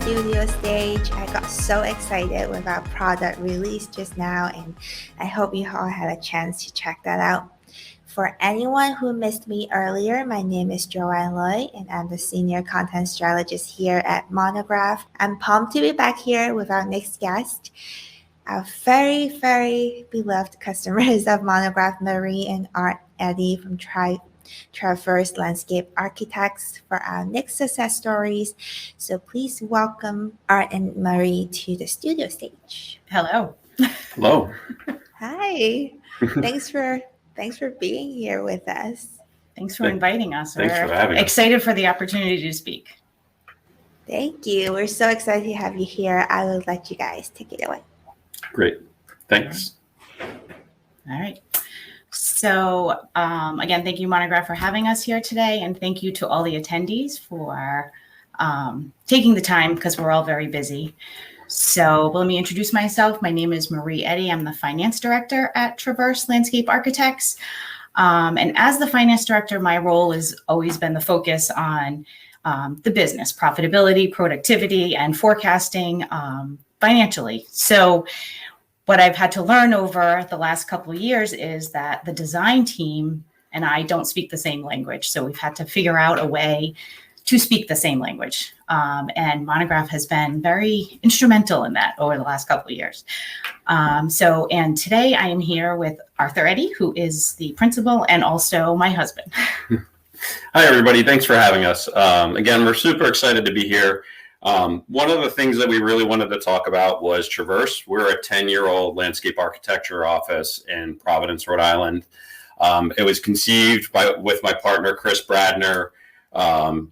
studio stage. I got so excited with our product release just now, and I hope you all had a chance to check that out. For anyone who missed me earlier, my name is Joanne Loy, and I'm the Senior Content Strategist here at Monograph. I'm pumped to be back here with our next guest, our very, very beloved customers of Monograph, Marie and Eddy from Traverse Landscape Architects, for our next success stories. So please welcome Art and Marie to the studio stage. Hello. Hello. Hi. Thanks for being here with us. Thanks for inviting us. Thanks for having us. Excited for the opportunity to speak. Thank you. We're so excited to have you here. I will let you guys take it away. Great. Thanks. All right. So again, thank you, Monograph, for having us here today. And thank you to all the attendees for taking the time, because we're all very busy. So let me introduce myself. My name is Marie Eddy. I'm the finance director at Traverse Landscape Architects. And as the finance director, my role has always been the focus on the business, profitability, productivity, and forecasting financially. So what I've had to learn over the last couple of years is that the design team and I don't speak the same language. So we've had to figure out a way to speak the same language. And Monograph has been very instrumental in that over the last couple of years. And today I am here with Arthur Eddy, who is the principal and also my husband. Hi, everybody. Thanks for having us. Again, we're super excited to be here. One of the things that we really wanted to talk about was Traverse. We're a 10-year-old landscape architecture office in Providence, Rhode Island. It was conceived with my partner, Chris Bradner,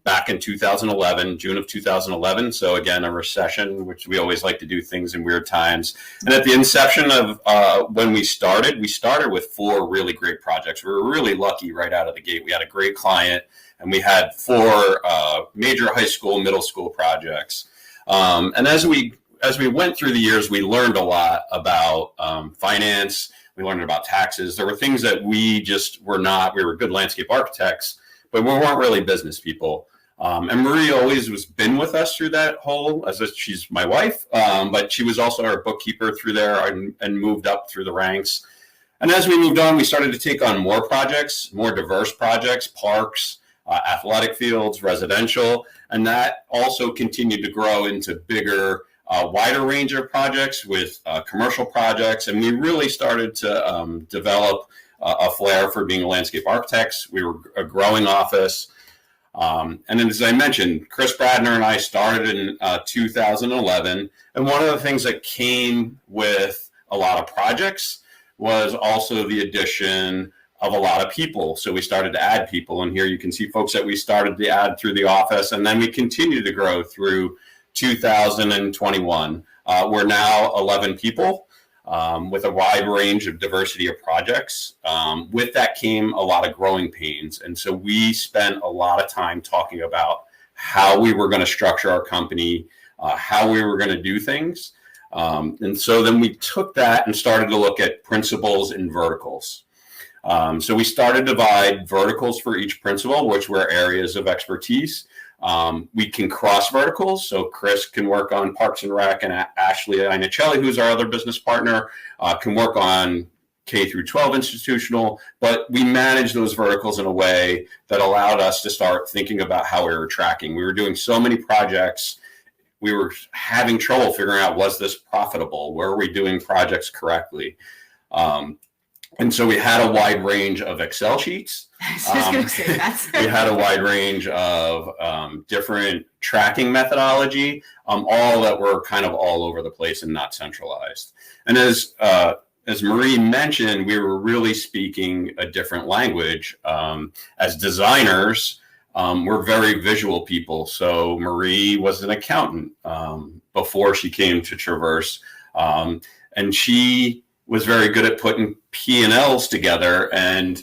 back in 2011, June of 2011. So again, a recession, which we always like to do things in weird times. And at the inception of when we started with 4 really great projects. We were really lucky right out of the gate. We had a great client, and we had 4 major high school, middle school projects. And as we went through the years, we learned a lot about finance. We learned about taxes. There were things that we just were not. We were good landscape architects, but we weren't really business people. And Marie always was been with us through that whole, as if she's my wife, but she was also our bookkeeper through there and moved up through the ranks. And as we moved on, we started to take on more projects, more diverse projects, parks, athletic fields, residential, and that also continued to grow into bigger, wider range of projects with commercial projects. And we really started to develop a flair for being landscape architects. We were a growing office. And then, as I mentioned, Chris Bradner and I started in 2011. And one of the things that came with a lot of projects was also the addition of a lot of people. So we started to add people. And here you can see folks that we started to add through the office. And then we continued to grow through 2021. We're now 11 people. With a wide range of diversity of projects. With that came a lot of growing pains. And so we spent a lot of time talking about how we were going to structure our company, how we were going to do things. And so then we took that and started to look at principles and verticals. So we started to divide verticals for each principle, which were areas of expertise. We can cross verticals, so Chris can work on Parks and Rec, and Ashley Inicelli, who's our other business partner, can work on K through 12 institutional, but we managed those verticals in a way that allowed us to start thinking about how we were tracking. We were doing so many projects, we were having trouble figuring out, was this profitable? Where are we doing projects correctly? And so we had a wide range of Excel sheets. We had a wide range of different tracking methodology, all that were kind of all over the place and not centralized. And as Marie mentioned, we were really speaking a different language. As designers, we're very visual people. So Marie was an accountant before she came to Traverse, and she was very good at putting P&Ls together, and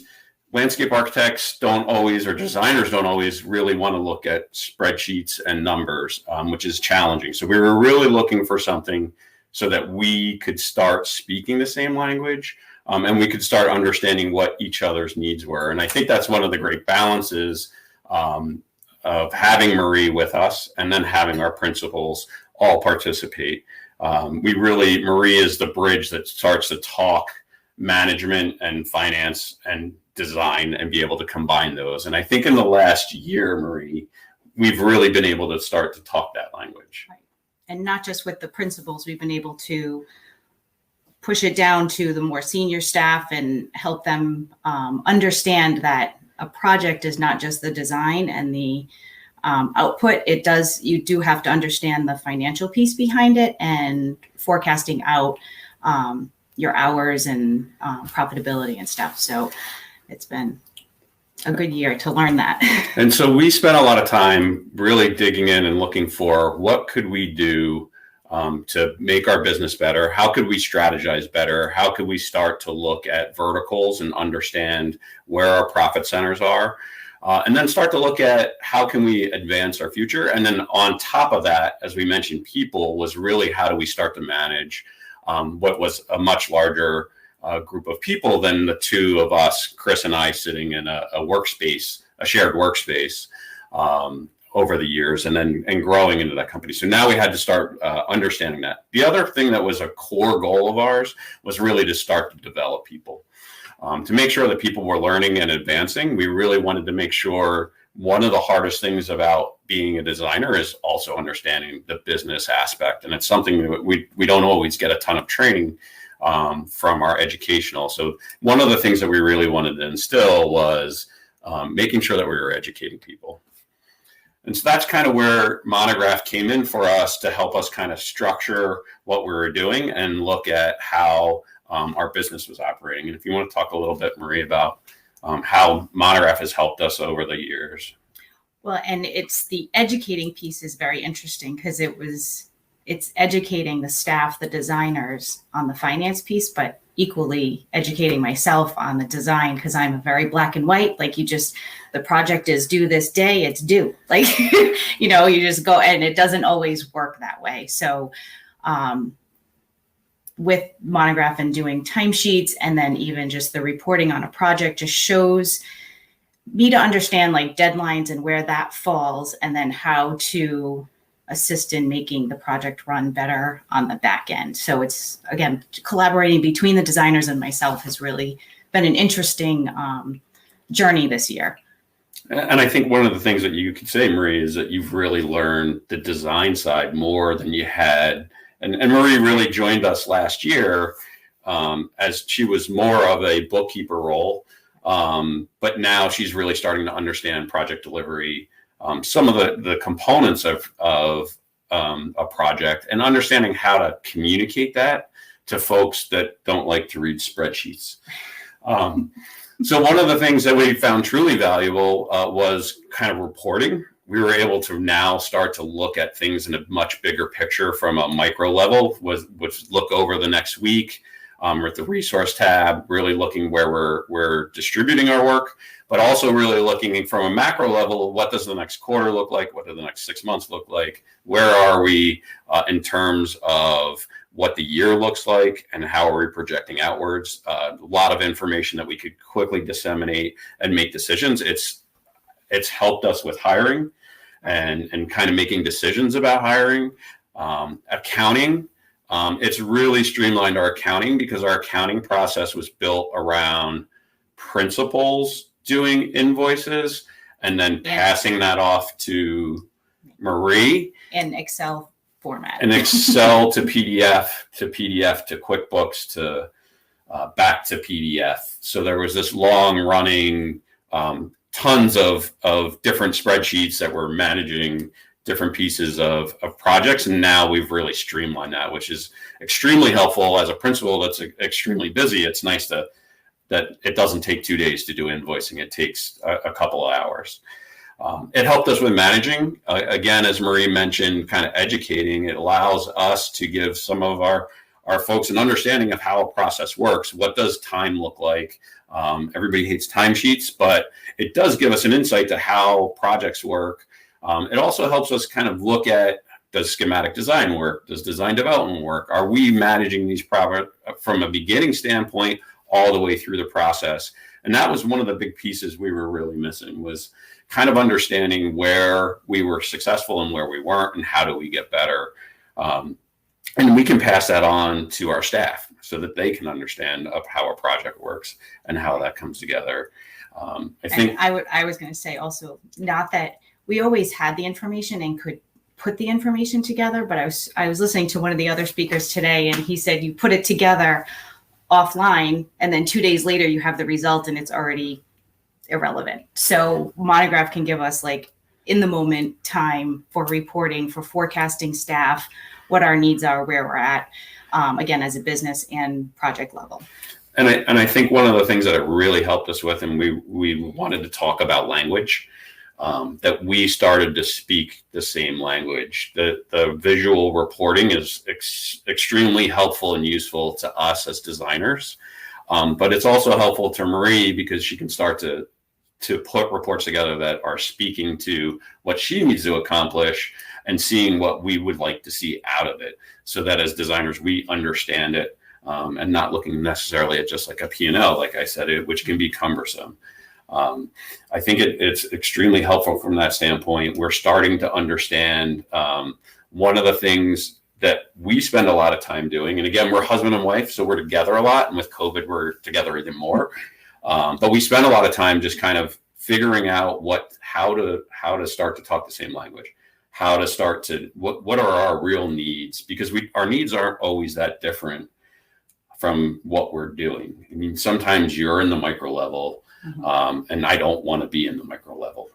landscape architects don't always, or designers don't always really want to look at spreadsheets and numbers, which is challenging. So we were really looking for something so that we could start speaking the same language, and we could start understanding what each other's needs were. And I think that's one of the great balances of having Marie with us and then having our principals all participate. Marie is the bridge that starts to talk management and finance and design and be able to combine those. And I think in the last year, Marie, we've really been able to start to talk that language. Right. And not just with the principals, we've been able to push it down to the more senior staff and help them understand that a project is not just the design and the output. You do have to understand the financial piece behind it and forecasting out your hours and profitability and stuff. So it's been a good year to learn that. And so we spent a lot of time really digging in and looking for what could we do to make our business better? How could we strategize better? How could we start to look at verticals and understand where our profit centers are? And then start to look at how can we advance our future? And then on top of that, as we mentioned, people was really how do we start to manage what was a much larger group of people than the two of us, Chris and I, sitting in a workspace, a shared workspace over the years and growing into that company. So now we had to start understanding that. The other thing that was a core goal of ours was really to start to develop people. To make sure that people were learning and advancing, we really wanted to make sure one of the hardest things about being a designer is also understanding the business aspect. And it's something that we don't always get a ton of training from our educational. So one of the things that we really wanted to instill was making sure that we were educating people. And so that's kind of where Monograph came in for us to help us kind of structure what we were doing and look at how our business was operating. And if you want to talk a little bit, Marie, about how Monograph has helped us over the years. Well, and it's the educating piece is very interesting because it's educating the staff, the designers on the finance piece, but equally educating myself on the design because I'm a very black and white. Like the project is due this day, it's due. Like, you just go and it doesn't always work that way. So with Monograph and doing timesheets and then even just the reporting on a project just shows me to understand like deadlines and where that falls and then how to assist in making the project run better on the back end. So it's, again, collaborating between the designers and myself has really been an interesting journey this year. And I think one of the things that you could say, Marie, is that you've really learned the design side more than you had. And Marie really joined us last year as she was more of a bookkeeper role. But now she's really starting to understand project delivery, some of the components of a project and understanding how to communicate that to folks that don't like to read spreadsheets. So one of the things that we found truly valuable was kind of reporting. We were able to now start to look at things in a much bigger picture from a micro level, which look over the next week. With the resource tab, really looking where we're distributing our work, but also really looking from a macro level, what does the next quarter look like? What do the next 6 months look like? Where are we in terms of what the year looks like and how are we projecting outwards? A lot of information that we could quickly disseminate and make decisions. It's helped us with hiring and kind of making decisions about hiring, accounting. It's really streamlined our accounting because our accounting process was built around principals doing invoices and then passing that off to Marie. In Excel format. In Excel to PDF to QuickBooks to back to PDF. So there was this long running tons of different spreadsheets that were managing different pieces of projects. And now we've really streamlined that, which is extremely helpful as a principal that's extremely busy. It's nice that it doesn't take 2 days to do invoicing. It takes a couple of hours. It helped us with managing. Again, as Marie mentioned, kind of educating. It allows us to give some of our folks an understanding of how a process works. What does time look like? Everybody hates timesheets, but it does give us an insight to how projects work. It also helps us kind of look at, does schematic design work? Does design development work? Are we managing these projects from a beginning standpoint all the way through the process? And that was one of the big pieces we were really missing, was kind of understanding where we were successful and where we weren't and how do we get better. And we can pass that on to our staff so that they can understand of how a project works and how that comes together. I think I was going to say also, not that we always had the information and could put the information together, but I was listening to one of the other speakers today, and he said you put it together offline, and then 2 days later you have the result and it's already irrelevant. So Monograph can give us like in the moment time for reporting, for forecasting staff, what our needs are, where we're at, again, as a business and project level. And I think one of the things that it really helped us with, and we wanted to talk about language, that we started to speak the same language. The visual reporting is extremely helpful and useful to us as designers, but it's also helpful to Marie because she can start to put reports together that are speaking to what she needs to accomplish and seeing what we would like to see out of it, so that as designers we understand it, and not looking necessarily at just like a P&L, like I said, which can be cumbersome. I think it's extremely helpful from that standpoint. We're starting to understand one of the things that we spend a lot of time doing, and again, we're husband and wife, so we're together a lot, and with COVID, we're together even more. But we spend a lot of time just kind of figuring out how to start to talk the same language, how to start to what are our real needs, because our needs aren't always that different from what we're doing. I mean, sometimes you're in the micro level, and I don't want to be in the micro level.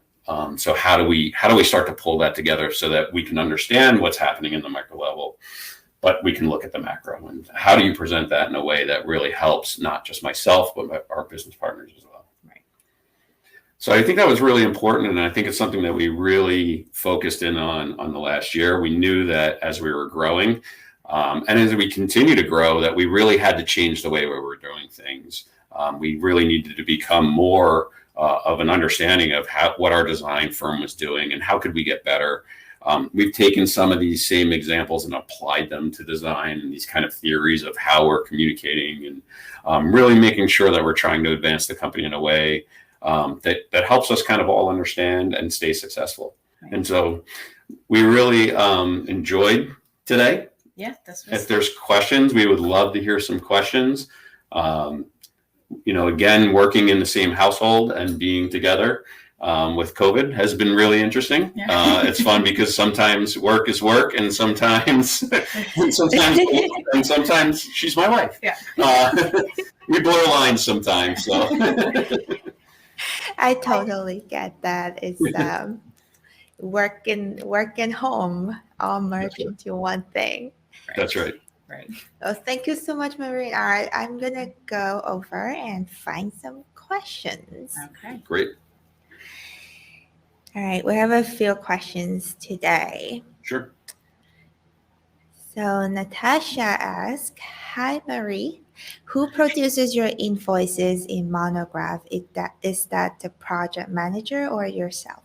So how do we start to pull that together so that we can understand what's happening in the micro level, but we can look at the macro, and how do you present that in a way that really helps not just myself, but our business partners as well. Right. So I think that was really important. And I think it's something that we really focused in on the last year. We knew that as we were growing, and as we continue to grow, that we really had to change the way we were doing things. We really needed to become more of an understanding of what our design firm was doing and how could we get better. We've taken some of these same examples and applied them to design and these kind of theories of how we're communicating, and really making sure that we're trying to advance the company in a way that helps us kind of all understand and stay successful. Right. And so we really enjoyed today. Yeah, if there's questions, we would love to hear some questions. Again, working in the same household and being together with COVID has been really interesting. Yeah. It's fun because sometimes work is work, and sometimes sometimes she's my wife. Yeah. We blur lines sometimes. So I totally get that. It's work and home all merged into one thing. Right. That's right. Right. Well, thank you so much, Marie. All right, I'm gonna go over and find some questions. Okay. Great. All right, we have a few questions today. Sure. So Natasha asks, "Hi, Marie. Who produces your invoices in Monograph? Is that the project manager or yourself?"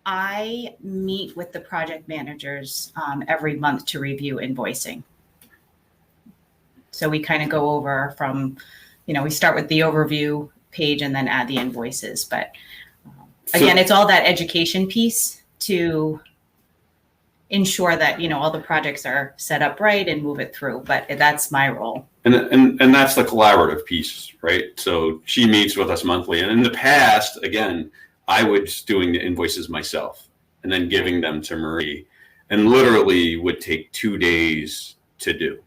I meet with the project managers every month to review invoicing. So we kind of go over from, we start with the overview page and then add the invoices. But again, it's all that education piece to ensure that, all the projects are set up right and move it through. But that's my role. And that's the collaborative piece, right? So she meets with us monthly. And in the past, again, I was doing the invoices myself and then giving them to Marie, and literally would take 2 days to do.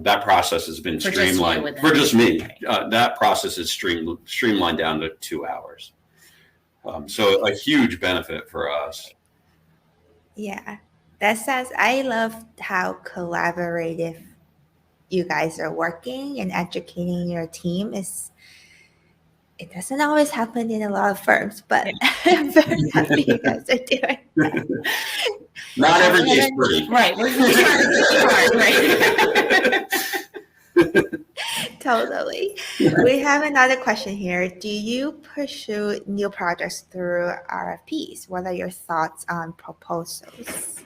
That process has been streamlined for just me. That process is streamlined down to 2 hours. So a huge benefit for us. Yeah, that sounds, I love how collaborative you guys are working and educating your team. It doesn't always happen in a lot of firms, but I'm very happy you guys are doing that. Not every day is pretty. Right. Right. Totally. We have another question here. Do you pursue new projects through RFPs? What are your thoughts on proposals?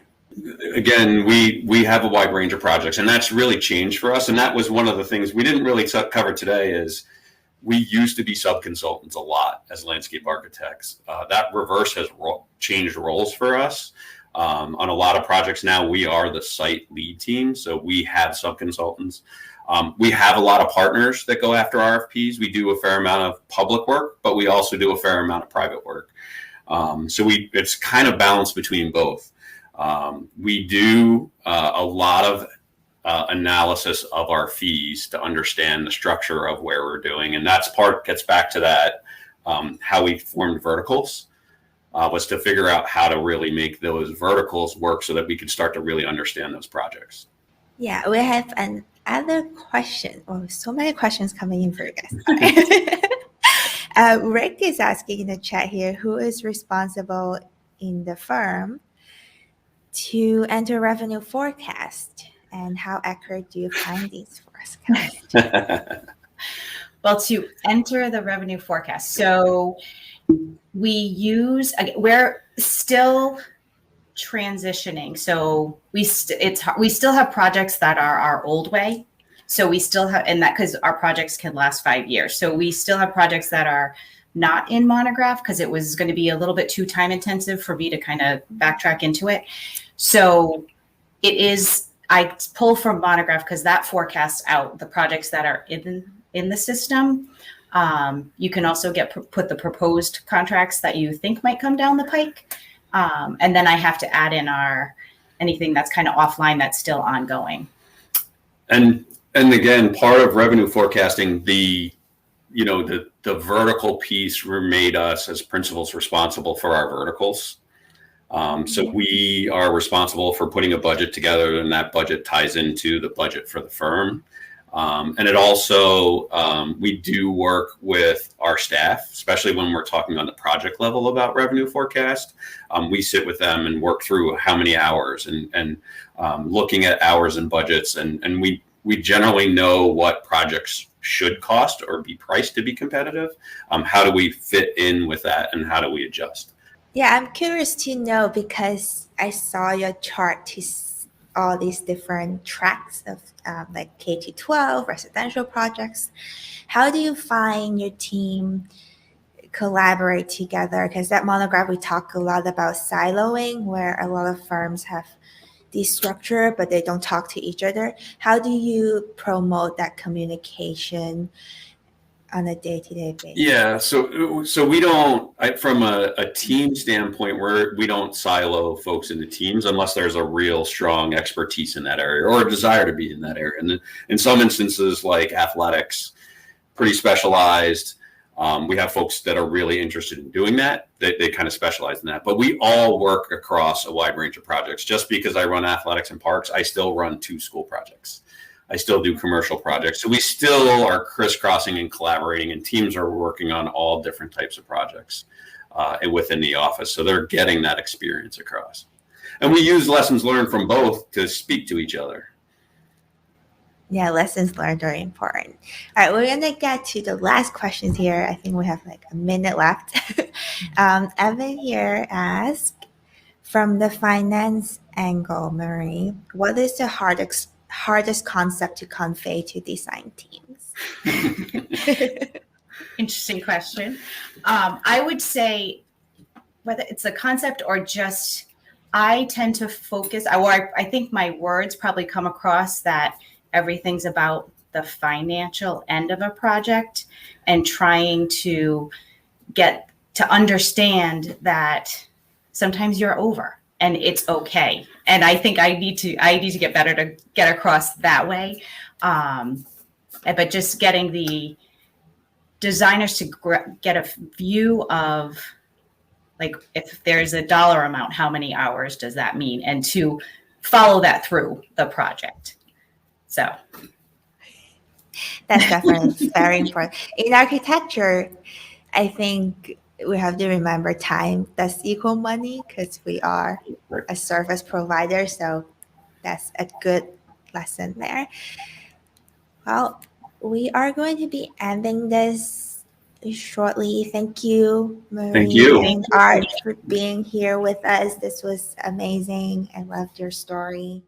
Again, we have a wide range of projects, and that's really changed for us. And that was one of the things we didn't really cover today is we used to be sub-consultants a lot as landscape architects. That reverse has changed roles for us. On a lot of projects now, we are the site lead team, so we have sub-consultants. We have a lot of partners that go after RFPs. We do a fair amount of public work, but we also do a fair amount of private work. So it's kind of balanced between both. We do a lot of analysis of our fees to understand the structure of where we're doing. And that's gets back to that, how we formed verticals. Was to figure out how to really make those verticals work so that we could start to really understand those projects. Yeah, we have another question. Oh, so many questions coming in for you guys. Rick is asking in the chat here, who is responsible in the firm to enter revenue forecast, and how accurate do you find these forecasts? Well, to enter the revenue forecast, so we're still transitioning. So we still have projects that are our old way. So we still have, and that because our projects can last 5 years. So we still have projects that are not in Monograph because it was going to be a little bit too time intensive for me to kind of backtrack into it. So I pull from Monograph because that forecasts out the projects that are in the system. You can also put the proposed contracts that you think might come down the pike. And then I have to add in anything that's kind of offline that's still ongoing. And again, part of revenue forecasting, the vertical piece made us as principals responsible for our verticals. So we are responsible for putting a budget together, and that budget ties into the budget for the firm. And it also, we do work with our staff, especially when we're talking on the project level about revenue forecast. We sit with them and work through how many hours and looking at hours and budgets. And we generally know what projects should cost or be priced to be competitive. How do we fit in with that, and how do we adjust? Yeah, I'm curious to know, because I saw your chart to all these different tracks of like K-12 residential projects. How do you find your team collaborate together? Because that monograph, we talk a lot about siloing, where a lot of firms have this structure, but they don't talk to each other. How do you promote that communication on a day-to-day basis? Yeah, so we don't, from a team standpoint, we don't silo folks into teams unless there's a real strong expertise in that area or a desire to be in that area. And in some instances, like athletics, pretty specialized. We have folks that are really interested in doing that. They kind of specialize in that. But we all work across a wide range of projects. Just because I run athletics and parks, I still run 2 school projects. I still do commercial projects. So we still are crisscrossing and collaborating, and teams are working on all different types of projects within the office. So they're getting that experience across. And we use lessons learned from both to speak to each other. Yeah, lessons learned are important. All right, we're going to get to the last questions here. I think we have like a minute left. Evan here asks, from the finance angle, Marie, what is the hardest concept to convey to design teams? Interesting question. I would say whether it's a concept or just, I tend to focus, I think my words probably come across that everything's about the financial end of a project, and trying to get to understand that sometimes you're over and it's okay. And I think I need to get better to get across that way. But just getting the designers to get a view of, like, if there's a dollar amount, how many hours does that mean? And to follow that through the project. So that's definitely very important. In architecture, I think we have to remember time does equal money, because we are a service provider. So that's a good lesson there. Well, we are going to be ending this shortly. Thank you, Marie and Art, for being here with us. This was amazing. I loved your story.